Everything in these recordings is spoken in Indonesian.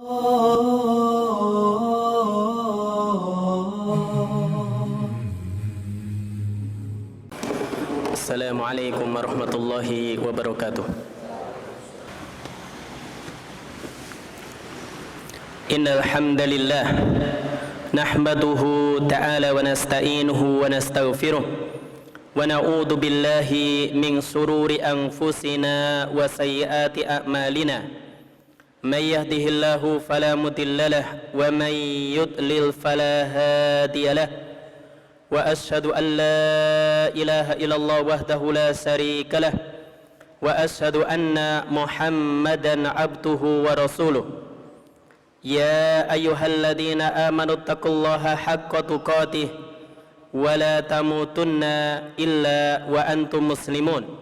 Assalamualaikum warahmatullahi wabarakatuh. Innal hamdalillah nahmaduhu ta'ala wa nasta'inuhu wa nastaghfiruh wa na'udzu billahi min sururi anfusina wa sayyiati a'malina. May yahdihillahu fala mudilla lahu wa may yudlil fala hadiya lahu. Wa asyhadu an la ilaha illallah wahdahu la syarika lah wa asyhadu anna Muhammadan abduhu wa rasuluh. Ya ayyuhalladzina amanu taqullaha haqqa tuqatih wa la tamutunna illa wa antum muslimun.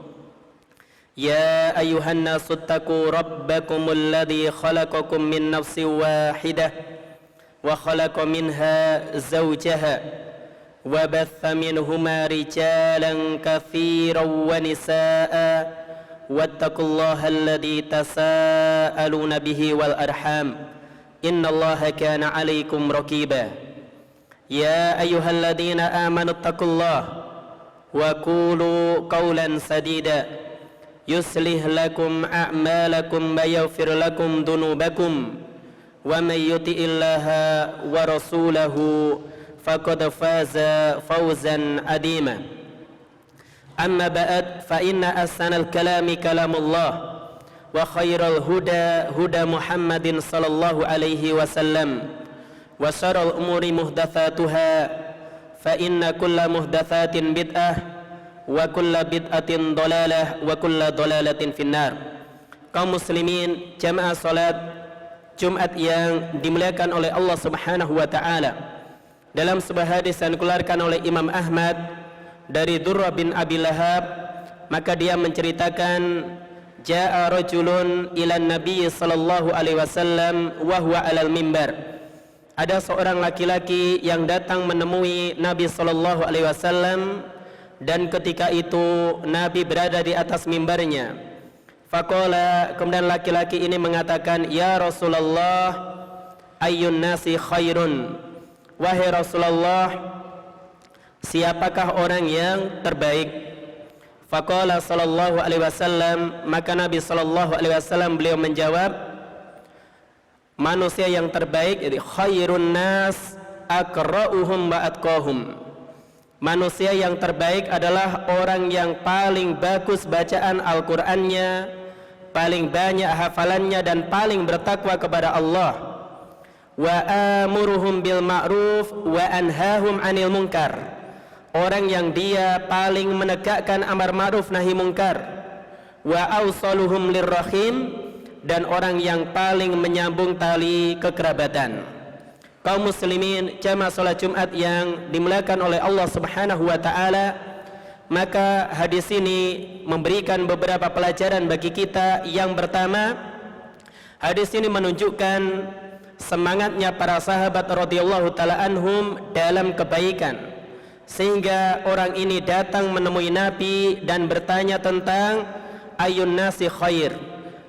Ya ayyuhan nasu taqu rabbakumul ladzi khalaqakum min nafsin wahidah wa khalaqa minha zawjaha wa batha minhuma rijalan katsiran wa nisaa wattaqullaha alladzi tasaaluna bihi wal arham innallaha kana 'alaikum raqiba. Ya ayyuhalladzina amanu taqullaha wa qulu qawlan sadida yuslih lakum a'malakum wa yaghfir lakum dhunubakum wa may yuti'illaha wa rasulahu faqad faza fawzan adima. Amma ba'd, fa inna ahsanal kalami kalamullah wa khairal huda huda Muhammadin sallallahu alaihi wasallam wa syarrul umuri muhdatsatuha fa inna kulla muhdatsatin bid'ah wa kulla bid'atin dalalah wa kulla dalalatin finnar. Kaum muslimin jamaah salat Jumat yang dimuliakan oleh Allah Subhanahu wa taala, dalam sebuah hadis yang dikeluarkan oleh Imam Ahmad dari Durrah bin Abi Lahab, maka dia menceritakan ja'a rajulun ila Nabi sallallahu alaihi wasallam wa huwa 'alal mimbar. Ada seorang laki-laki yang datang menemui Nabi sallallahu alaihi wasallam, dan ketika itu Nabi berada di atas mimbarnya. Faqala, kemudian laki-laki ini mengatakan, ya Rasulullah, ayyun nasi khairun. Wahai Rasulullah, siapakah orang yang terbaik? Faqala sallallahu alaihi wasallam, maka Nabi sallallahu alaihi wasallam beliau menjawab, manusia yang terbaik, jadi khairun nas aqra'uhum wa atqahum. Manusia yang terbaik adalah orang yang paling bagus bacaan Al-Qur'annya, paling banyak hafalannya, dan paling bertakwa kepada Allah. Wa amuruhum bil ma'ruf wa anhahum 'anil munkar. Orang yang dia paling menegakkan amar ma'ruf nahi munkar. Wa awsaluhum lirrahim, dan orang yang paling menyambung tali kekerabatan. Kaum muslimin jamaah salat Jumat yang dimuliakan oleh Allah Subhanahu wa taala, maka hadis ini memberikan beberapa pelajaran bagi kita. Yang pertama, hadis ini menunjukkan semangatnya para sahabat radhiyallahu taala anhum dalam kebaikan, sehingga orang ini datang menemui Nabi dan bertanya tentang ayyun nasi khair.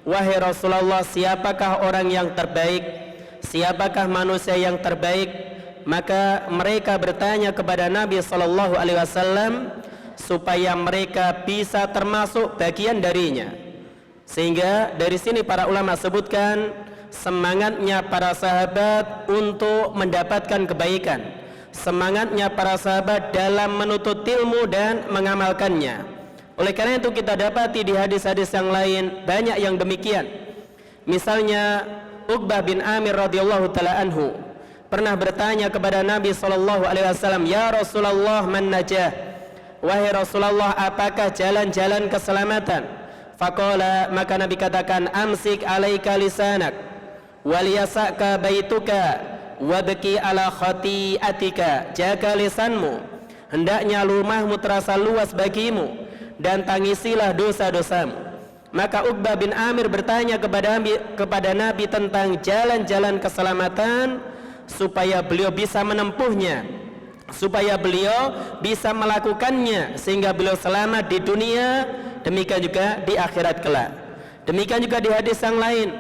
Wahai Rasulullah, siapakah orang yang terbaik? Siapakah manusia yang terbaik? Maka mereka bertanya kepada Nabi sallallahu alaihi wasallam supaya mereka bisa termasuk bagian darinya. Sehingga dari sini para ulama sebutkan semangatnya para sahabat untuk mendapatkan kebaikan, semangatnya para sahabat dalam menuntut ilmu dan mengamalkannya. Oleh karena itu kita dapati di hadis-hadis yang lain banyak yang demikian. Misalnya Uqbah bin Amir radhiyallahu taala anhu pernah bertanya kepada Nabi sallallahu alaihi wasallam, ya Rasulullah, man najah? Wahai Rasulullah, apakah jalan-jalan keselamatan? Faqala, maka Nabi katakan, amsik alaika lisanak waliyasaka baituka wabki ala khati'atika. Jaga lisanmu, hendaknya rumahmu terasa luas bagimu, dan tangisilah dosa-dosamu. Maka Uqbah bin Amir bertanya kepada Nabi tentang jalan-jalan keselamatan supaya beliau bisa menempuhnya, supaya beliau bisa melakukannya sehingga beliau selamat di dunia, demikian juga di akhirat kelak. Demikian juga di hadis yang lain,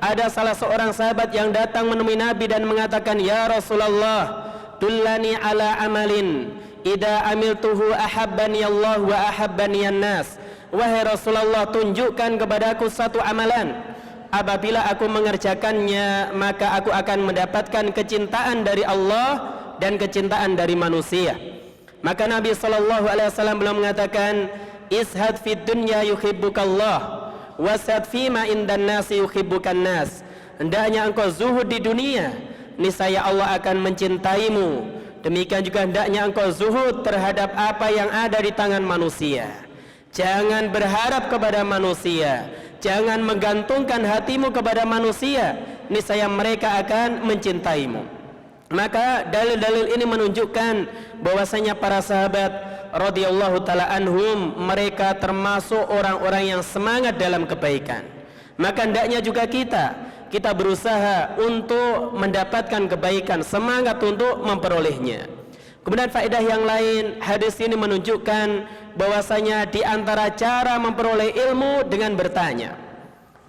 ada salah seorang sahabat yang datang menemui Nabi dan mengatakan, "Ya Rasulullah, dullani ala amalin idza amiltuhu ahabbani Allah wa ahabbani an-nas." Wahai Rasulullah, tunjukkan kepadaku satu amalan, apabila aku mengerjakannya maka aku akan mendapatkan kecintaan dari Allah dan kecintaan dari manusia. Maka Nabi SAW belum mengatakan, "Ishad fid dunya yuhibbukallah, wasad fima indan nasi yuhibbukan nas." Hendaknya engkau zuhud di dunia, niscaya Allah akan mencintaimu. Demikian juga hendaknya engkau zuhud terhadap apa yang ada di tangan manusia. Jangan berharap kepada manusia, jangan menggantungkan hatimu kepada manusia, niscaya mereka akan mencintaimu. Maka dalil-dalil ini menunjukkan bahwasanya para sahabat radhiyallahu taala anhum, mereka termasuk orang-orang yang semangat dalam kebaikan. Maka hendaknya juga kita berusaha untuk mendapatkan kebaikan, semangat untuk memperolehnya. Kemudian faedah yang lain, hadis ini menunjukkan bahwasanya di antara cara memperoleh ilmu dengan bertanya.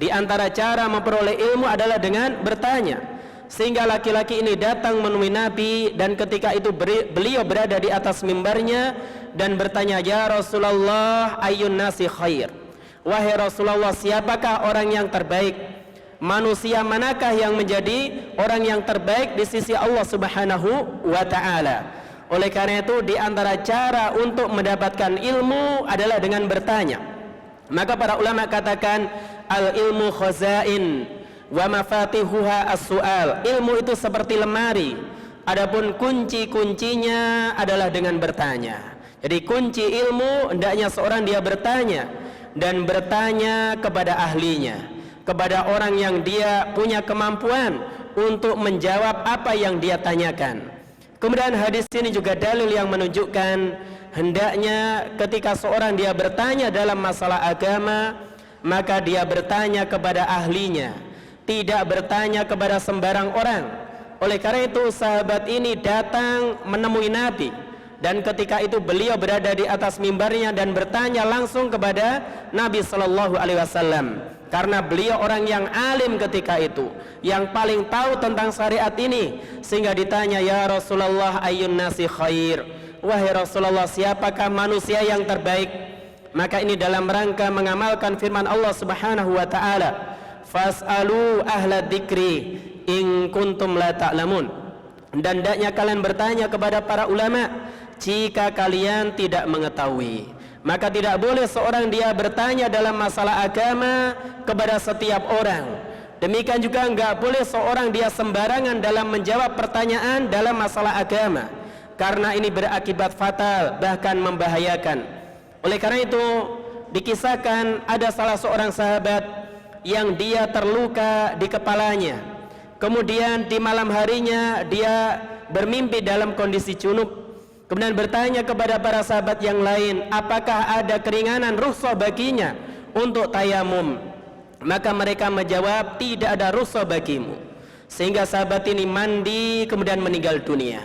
Di antara cara memperoleh ilmu adalah dengan bertanya. Sehingga laki-laki ini datang menemui Nabi, dan ketika itu beliau berada di atas mimbarnya dan bertanya, "Ya Rasulullah, ayyun nasi khair?" Wahai Rasulullah, siapakah orang yang terbaik? Manusia manakah yang menjadi orang yang terbaik di sisi Allah Subhanahu wa ta'ala? Oleh karena itu, di antara cara untuk mendapatkan ilmu adalah dengan bertanya. Maka para ulama katakan, al-ilmu khazain wa mafatihuha as-su'al. Ilmu itu seperti lemari, adapun kunci-kuncinya adalah dengan bertanya. Jadi kunci ilmu hendaknya seorang dia bertanya, dan bertanya kepada ahlinya, kepada orang yang dia punya kemampuan untuk menjawab apa yang dia tanyakan. Kemudian hadis ini juga dalil yang menunjukkan hendaknya ketika seorang dia bertanya dalam masalah agama, maka dia bertanya kepada ahlinya, tidak bertanya kepada sembarang orang. Oleh karena itu sahabat ini datang menemui Nabi, dan ketika itu beliau berada di atas mimbarnya dan bertanya langsung kepada Nabi Sallallahu Alaihi Wasallam, karena beliau orang yang alim ketika itu, yang paling tahu tentang syariat ini, sehingga ditanya, "Ya Rasulullah, ayyun nasi khair?" Wahai Rasulullah, siapakah manusia yang terbaik? Maka ini dalam rangka mengamalkan firman Allah Subhanahu wa taala, "Fas'alu ahla dzikri in kuntum la ta'lamun." Dan hendaknya kalian bertanya kepada para ulama jika kalian tidak mengetahui. Maka tidak boleh seorang dia bertanya dalam masalah agama kepada setiap orang. Demikian juga enggak boleh seorang dia sembarangan dalam menjawab pertanyaan dalam masalah agama, karena ini berakibat fatal, bahkan membahayakan. Oleh karena itu dikisahkan ada salah seorang sahabat yang dia terluka di kepalanya. Kemudian di malam harinya dia bermimpi dalam kondisi junub. Kemudian bertanya kepada para sahabat yang lain, apakah ada keringanan rukhsah baginya untuk tayamum? Maka mereka menjawab, tidak ada rukhsah bagimu. Sehingga sahabat ini mandi kemudian meninggal dunia.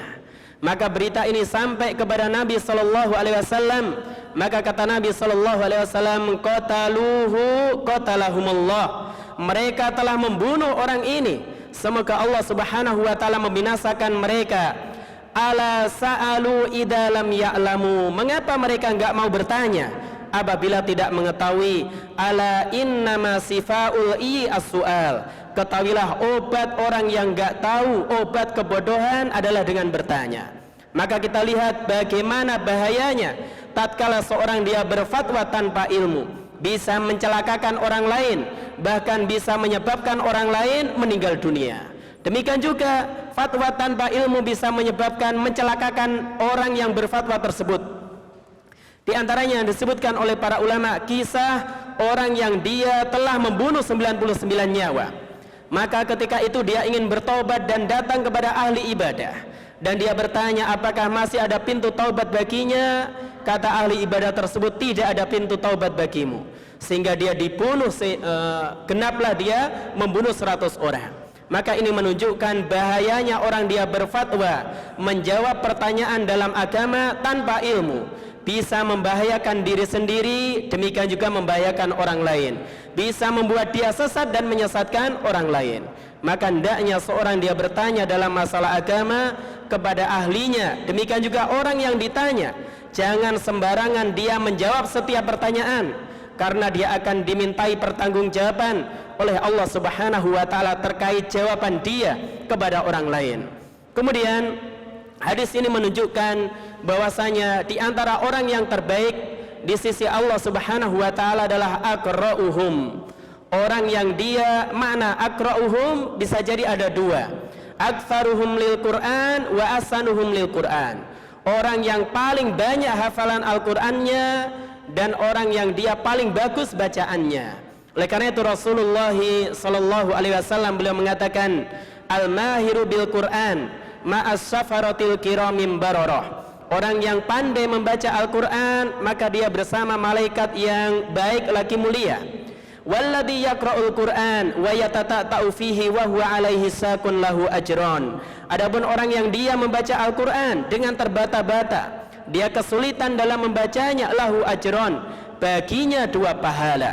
Maka berita ini sampai kepada Nabi Sallallahu Alaihi Wasallam. Maka kata Nabi Sallallahu Alaihi Wasallam, qataluhu qatalahumullah. Mereka telah membunuh orang ini, semoga Allah Subhanahu wa taala membinasakan mereka. Ala sa'alu idza lam ya'lamu. Mengapa mereka enggak mau bertanya apabila tidak mengetahui? Ala innama sifaul as-su'al. Ketahuilah obat orang yang enggak tahu, obat kebodohan adalah dengan bertanya. Maka kita lihat bagaimana bahayanya tatkala seorang dia berfatwa tanpa ilmu, bisa mencelakakan orang lain, bahkan bisa menyebabkan orang lain meninggal dunia. Demikian juga fatwa tanpa ilmu bisa menyebabkan mencelakakan orang yang berfatwa tersebut. Di antaranya yang disebutkan oleh para ulama, kisah orang yang dia telah membunuh 99 nyawa. Maka ketika itu dia ingin bertobat dan datang kepada ahli ibadah, dan dia bertanya apakah masih ada pintu taubat baginya. Kata ahli ibadah tersebut, tidak ada pintu taubat bagimu. Sehingga dia dibunuh, genaplah dia membunuh 100 orang. Maka ini menunjukkan bahayanya orang dia berfatwa, menjawab pertanyaan dalam agama tanpa ilmu. bisa membahayakan diri sendiri, demikian juga membahayakan orang lain, bisa membuat dia sesat dan menyesatkan orang lain. Maka hendaknya seorang dia bertanya dalam masalah agama kepada ahlinya, demikian juga orang yang ditanya. Jangan sembarangan dia menjawab setiap pertanyaan, karena dia akan dimintai pertanggungjawaban oleh Allah Subhanahu wa taala terkait jawaban dia kepada orang lain. Kemudian hadis ini menunjukkan bahwasanya di antara orang yang terbaik di sisi Allah Subhanahu wa taala adalah aqra'uhum. Orang yang dia, makna aqra'uhum bisa jadi ada dua. Aktsaruhum lil Qur'an wa asanuhum lil Qur'an. Orang yang paling banyak hafalan Al-Qur'annya dan orang yang dia paling bagus bacaannya. Oleh karena itu Rasulullah sallallahu alaihi wasallam beliau mengatakan, al-mahiru bil Qur'an ma'as safaratil kiramim bararah. Orang yang pandai membaca Al-Quran, maka dia bersama malaikat yang baik lagi mulia. Walladhi yaqra'ul Qur'an wa yatata'u fihi wa huwa alaihi sakun lahu ajran. Adapun orang yang dia membaca Al-Quran dengan terbata-bata, dia kesulitan dalam membacanya, lahu ajran, baginya 2 pahala.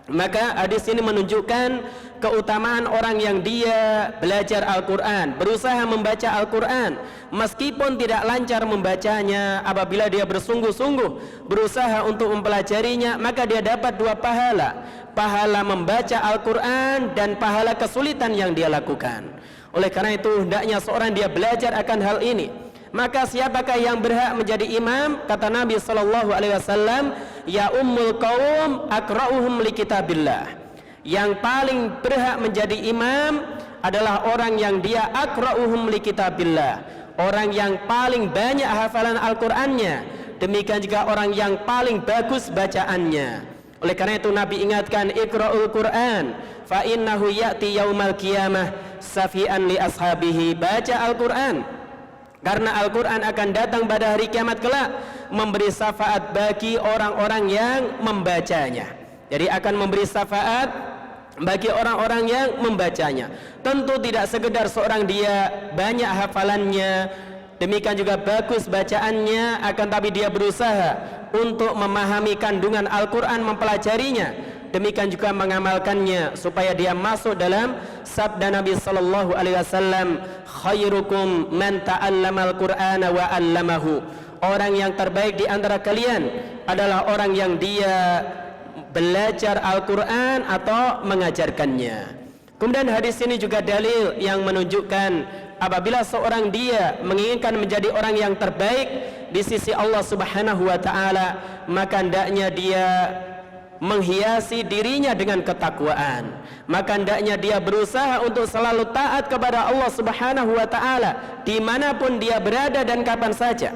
Maka hadis ini menunjukkan keutamaan orang yang dia belajar Al-Quran, berusaha membaca Al-Quran, meskipun tidak lancar membacanya, apabila dia bersungguh-sungguh berusaha untuk mempelajarinya, maka dia dapat 2 pahala, pahala membaca Al-Quran dan pahala kesulitan yang dia lakukan. Oleh karena itu hendaknya seorang dia belajar akan hal ini. Maka siapakah yang berhak menjadi imam? Kata Nabi sallallahu alaihi wasallam, ya ummul qaum aqra'uhum li kitabillah. Yang paling berhak menjadi imam adalah orang yang dia aqra'uhum li kitabillah, orang yang paling banyak hafalan Al-Qur'annya, demikian juga orang yang paling bagus bacaannya. Oleh karena itu Nabi ingatkan, iqra'ul Qur'an fa innahu ya'ti yaumal qiyamah safi'an li ashabihi. Baca Al-Qur'an, karena Al-Quran akan datang pada hari kiamat kelak memberi syafaat bagi orang-orang yang membacanya. Jadi akan memberi syafaat bagi orang-orang yang membacanya. Tentu tidak sekedar seorang dia banyak hafalannya, demikian juga bagus bacaannya, akan tapi dia berusaha untuk memahami kandungan Al-Quran, mempelajarinya, demikian juga mengamalkannya, supaya dia masuk dalam sabda Nabi sallallahu alaihi wasallam, khairukum man ta'allamal Qur'ana wa 'allamahu. Orang yang terbaik di antara kalian adalah orang yang dia belajar Al-Qur'an atau mengajarkannya. Kemudian hadis ini juga dalil yang menunjukkan apabila seorang dia menginginkan menjadi orang yang terbaik di sisi Allah Subhanahu wa taala, maka hendaknya dia menghiasi dirinya dengan ketakwaan. Maka hendaknya dia berusaha untuk selalu taat kepada Allah Subhanahu wa taala dimanapun dia berada dan kapan saja.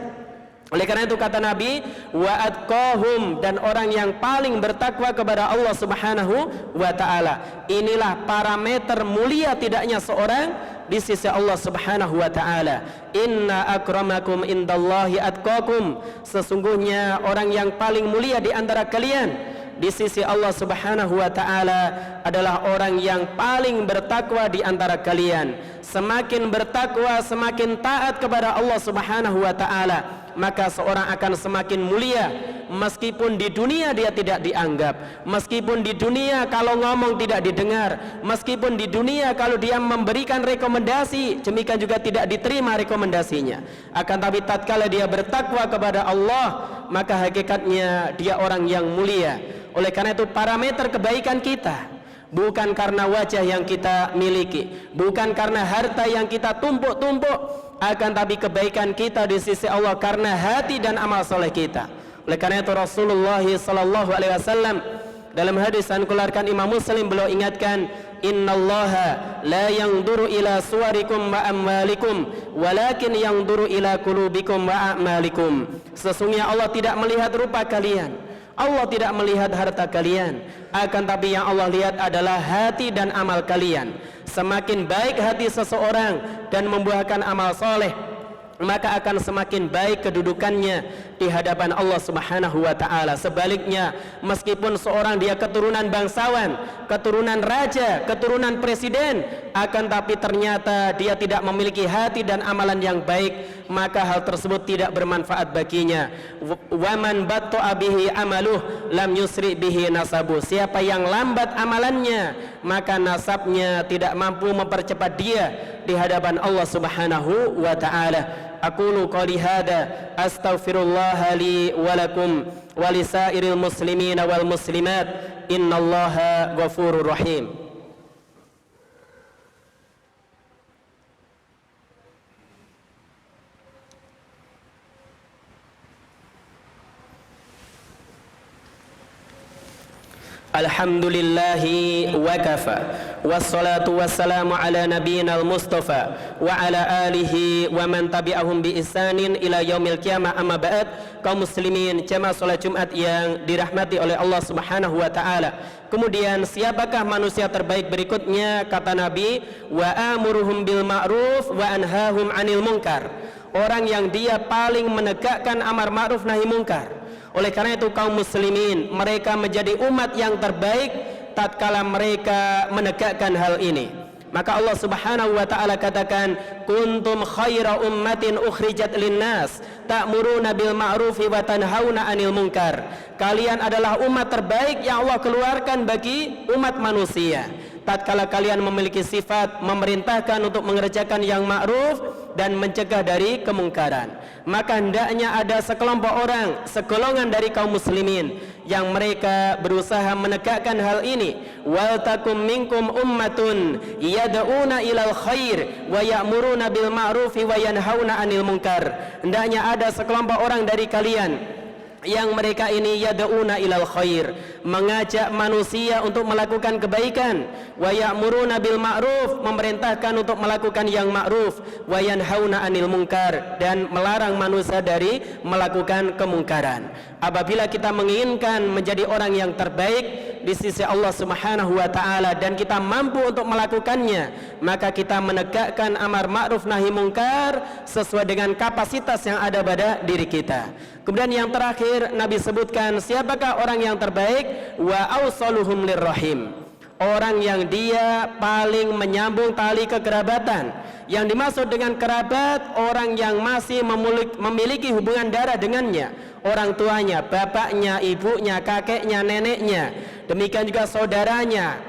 Oleh karena itu kata Nabi, wa atqahum, dan orang yang paling bertakwa kepada Allah Subhanahu wa taala. Inilah parameter mulia tidaknya seorang di sisi Allah Subhanahu wa taala. Inna akramakum indallahi atqakum. Sesungguhnya orang yang paling mulia di antara kalian di sisi Allah Subhanahu wa taala adalah orang yang paling bertakwa di antara kalian. Semakin bertakwa, semakin taat kepada Allah Subhanahu wa taala, maka seorang akan semakin mulia. Meskipun di dunia dia tidak dianggap, meskipun di dunia kalau ngomong tidak didengar, meskipun di dunia kalau dia memberikan rekomendasi, demikian juga tidak diterima rekomendasinya. Akan tapi tatkala dia bertakwa kepada Allah, maka hakikatnya dia orang yang mulia. Oleh karena itu parameter kebaikan kita bukan karena wajah yang kita miliki, bukan karena harta yang kita tumpuk-tumpuk, akan tapi kebaikan kita di sisi Allah karena hati dan amal soleh kita. Oleh karena itu Rasulullah sallallahu alaihi wasallam dalam hadis yang dikeluarkan Imam Muslim, beliau ingatkan, innallaha la yanzuru ila suwarikum wa amwalikum walakin yanzuru ila qulubikum wa a'malikum. Sesungguhnya Allah tidak melihat rupa kalian, Allah tidak melihat harta kalian, akan tapi yang Allah lihat adalah hati dan amal kalian. Semakin baik hati seseorang dan membuahkan amal soleh, maka akan semakin baik kedudukannya di hadapan Allah Subhanahu wa taala. Sebaliknya, meskipun seorang dia keturunan bangsawan, keturunan raja, keturunan presiden, akan tapi ternyata dia tidak memiliki hati dan amalan yang baik, maka hal tersebut tidak bermanfaat baginya. Wa man batta'a bihi amaluh lam yusri bihi nasabu. Siapa yang lambat amalannya, maka nasabnya tidak mampu mempercepat dia di hadapan Allah Subhanahu wa taala. Aqulu qali hada astaghfirullah li wa lakum wa lisairil muslimin wal muslimat innallaha ghafurur rahim. Alhamdulillahi wa kafa wassalatu wassalamu ala nabiyinal mustafa wa ala alihi wa man tabi'ahum bi ihsanin ila yaumil qiyamah. Amma ba'd. Kaum muslimin jamaah salat Jumat yang dirahmati oleh Allah Subhanahu wa taala. Kemudian siapakah manusia terbaik berikutnya? Kata Nabi, wa amuruhum bil ma'ruf wa anhahum 'anil munkar. Orang yang dia paling menegakkan amar ma'ruf nahi munkar. Oleh karena itu kaum muslimin, mereka menjadi umat yang terbaik tatkala mereka menegakkan hal ini. Maka Allah Subhanahu wa taala katakan, kuntum khaira ummatin ukhrijat linnas ta'muruna bil ma'rufi wa tanhauna 'anil munkar. Kalian adalah umat terbaik yang Allah keluarkan bagi umat manusia. Tatkala kalian memiliki sifat memerintahkan untuk mengerjakan yang ma'ruf dan mencegah dari kemungkaran, maka hendaknya ada sekelompok orang, segolongan dari kaum muslimin yang mereka berusaha menegakkan hal ini. Wal takum minkum ummatun yad'una ilal khair wa ya'muruna bil ma'rufi wa yanhauna 'anil munkar. Hendaknya ada sekelompok orang dari kalian yang mereka ini yad'una ilal khair, mengajak manusia untuk melakukan kebaikan, wa ya'muruna bil ma'ruf, memerintahkan untuk melakukan yang ma'ruf, wa yanhauna 'anil munkar, dan melarang manusia dari melakukan kemungkaran. Apabila kita menginginkan menjadi orang yang terbaik di sisi Allah Subhanahu wa taala dan kita mampu untuk melakukannya, maka kita menegakkan amar ma'ruf nahi munkar sesuai dengan kapasitas yang ada pada diri kita. Kemudian yang terakhir Nabi sebutkan siapakah orang yang terbaik? Wa awsaluhum lirrahim. Orang yang dia paling menyambung tali kekerabatan. Yang dimaksud dengan kerabat, orang yang masih memiliki hubungan darah dengannya, orang tuanya, bapaknya, ibunya, kakeknya, neneknya, demikian juga saudaranya,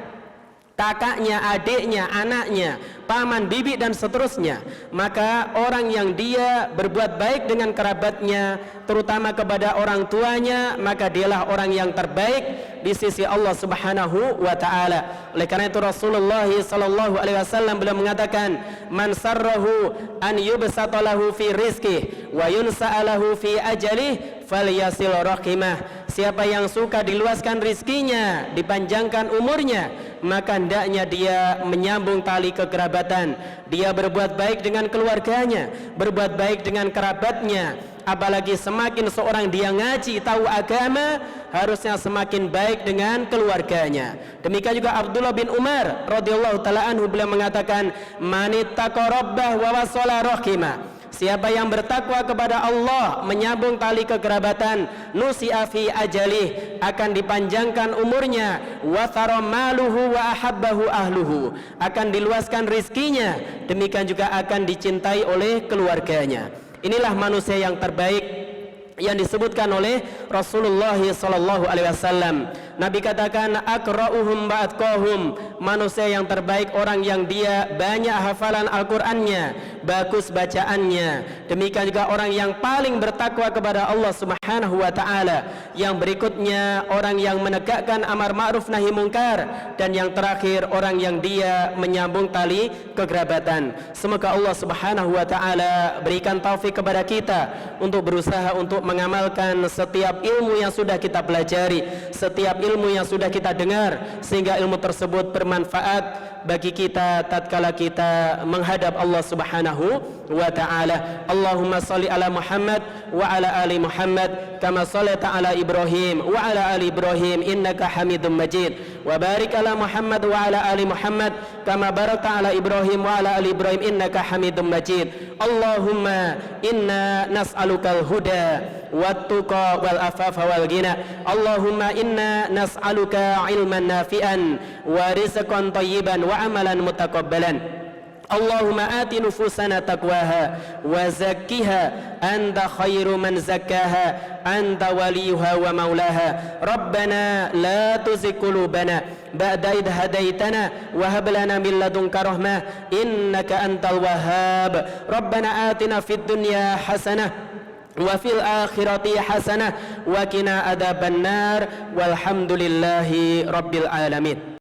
kakaknya, adiknya, anaknya, paman, bibi, dan seterusnya. Maka orang yang dia berbuat baik dengan kerabatnya, terutama kepada orang tuanya, maka dialah orang yang terbaik di sisi Allah Subhanahu wa taala. Oleh karena itu Rasulullah sallallahu alaihi wasallam beliau mengatakan, man sarrahu an yubsata lahu fi rizqih wa yunsa'alahu fi ajalih falyasil rahimah. Siapa yang suka diluaskan rizkinya, dipanjangkan umurnya, maka hendaknya dia menyambung tali kekerabatan. Dia berbuat baik dengan keluarganya, berbuat baik dengan kerabatnya. Apalagi semakin seorang dia ngaji, tahu agama, harusnya semakin baik dengan keluarganya. Demikian juga Abdullah bin Umar radhiyallahu taala anhu beliau mengatakan, manittaqa rabbah wa wasala rahimah. Siapa yang bertakwa kepada Allah, menyambung tali kekerabatan, nusi'a fi ajalih, akan dipanjangkan umurnya, wa thara maluhu wa ahabbahu ahluhu, akan diluaskan rizkinya, demikian juga akan dicintai oleh keluarganya. Inilah manusia yang terbaik yang disebutkan oleh Rasulullah sallallahu alaihi wasallam. Nabi katakan, aqra'uhum ba'atqahum. Manusia yang terbaik orang yang dia banyak hafalan Al-Qur'annya, bagus bacaannya. Demikian juga orang yang paling bertakwa kepada Allah Subhanahu wa taala. Yang berikutnya orang yang menegakkan amar ma'ruf nahi munkar, dan yang terakhir orang yang dia menyambung tali kekerabatan. Semoga Allah Subhanahu wa taala berikan taufik kepada kita untuk berusaha untuk mengamalkan setiap ilmu yang sudah kita pelajari, setiap ilmu yang sudah kita dengar, sehingga ilmu tersebut bermanfaat bagi kita tatkala kita menghadap Allah Subhanahu wa taala. Allahumma shalli ala Muhammad wa ala ali Muhammad kama shallaita ala Ibrahim wa ala ali Ibrahim innaka Hamidum Majid. Wa barik ala Muhammad wa ala ali Muhammad kama barakta ala Ibrahim wa ala ali Ibrahim innaka Hamidum Majid. Allahumma inna nas'alukal huda wat-tuqa wal afafa wal ghina. Allahumma inna nas'aluka ilman nafi'an wa rizqan thayyiban wa amalan mutaqabbalan. اللهم آت نفوسنا تقواها وزكها أنت خير من زكاها أنت وليها ومولاها ربنا لا تزغ قلوبنا بعد إذ هديتنا وهب لنا من لدنك رحمة إنك أنت الوهاب ربنا آتنا في الدنيا حسنة وفي الآخرة حسنة وقنا عذاب النار والحمد لله رب العالمين.